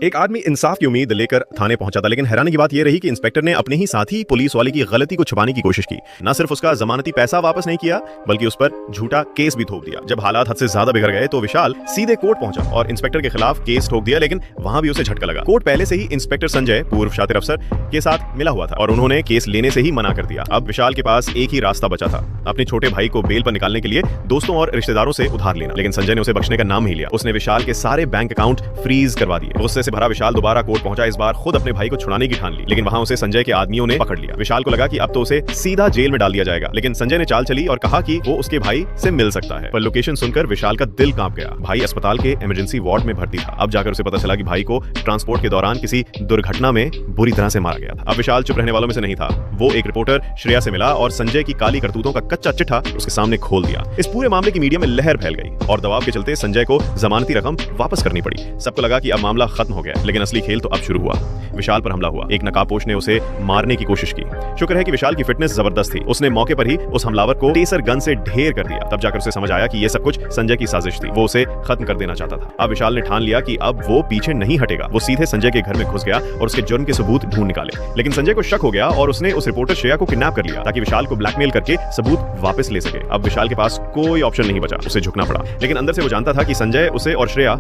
एक आदमी इंसाफ की उम्मीद लेकर थाने पहुंचा था, लेकिन हैरानी की बात यह रही कि इंस्पेक्टर ने अपने ही साथी पुलिस वाले की गलती को छुपाने की कोशिश की। न सिर्फ उसका जमानती पैसा वापस नहीं किया, बल्कि उस पर झूठा केस भी थोप दिया। जब हालात हद से ज्यादा बिगड़ गए तो विशाल सीधे कोर्ट पहुंचा और इंस्पेक्टर के खिलाफ केस ठोक दिया, लेकिन वहां भी उसे झटका लगा। कोर्ट पहले से ही इंस्पेक्टर संजय, पूर्व शातिर अफसर, के साथ मिला हुआ था और उन्होंने केस लेने से ही मना कर दिया। अब विशाल के पास एक ही रास्ता बचा था, अपने छोटे भाई को बेल पर निकालने के लिए दोस्तों और रिश्तेदारों से उधार लेना। लेकिन संजय ने उसे बख्शने का नाम नहीं लिया। उसने विशाल के सारे बैंक अकाउंट फ्रीज करवा दिए। गुस्से से भरा विशाल दोबारा कोर्ट पहुंचा, इस बार खुद अपने भाई को छुड़ाने की ठान ली, लेकिन वहां उसे संजय के आदमियों ने पकड़ लिया। विशाल को लगा कि अब तो उसे सीधा जेल में डाल दिया जाएगा, लेकिन संजय ने चाल चली और कहा कि वो उसके भाई से मिल सकता है। पर लोकेशन सुनकर विशाल का दिल कांप गया। भाई अस्पताल के इमरजेंसी वार्ड में भर्ती था। अब जाकर उसे पता चला कि भाई को ट्रांसपोर्ट के दौरान किसी दुर्घटना में बुरी तरह से मारा गया था। अब विशाल चुप रहने वालों में से नहीं था। वो एक रिपोर्टर श्रेया से मिला और संजय की काली करतूतों का कच्चा चिट्ठा उसके सामने खोल दिया। इस पूरे मामले की मीडिया में लहर फैल गई और दबाव के चलते संजय को जमानती रकम वापस करनी पड़ी। सबको लगा कि अब मामला खत्म हो गया, लेकिन असली खेल तो अब शुरू हुआ। विशाल पर हमला हुआ। एक नकाबपोश ने उसे मारने की कोशिश की। शुक्र है कि विशाल की फिटनेस जबरदस्त थी। उसने मौके पर ही उस हमलावर को टेसर गन से ढेर कर दिया। तब जाकर उसे समझ आया कि यह सब कुछ संजय की साजिश थी। वो उसे खत्म कर देना चाहता था। अब विशाल ने ठान लिया कि अब वो पीछे नहीं हटेगा। वो सीधे संजय के घर में घुस गया और उसके जुर्म के सबूत ढूंढ निकाले। लेकिन संजय को शक हो गया और उसने उस रिपोर्टर श्रेया को किडनैप कर लिया ताकि विशाल को ब्लैकमेल करके सबूत वापस ले सके। अब विशाल के पास कोई ऑप्शन नहीं बचा, उसे झुकना पड़ा। लेकिन अंदर से वो जानता था कि संजय उसे और श्रेया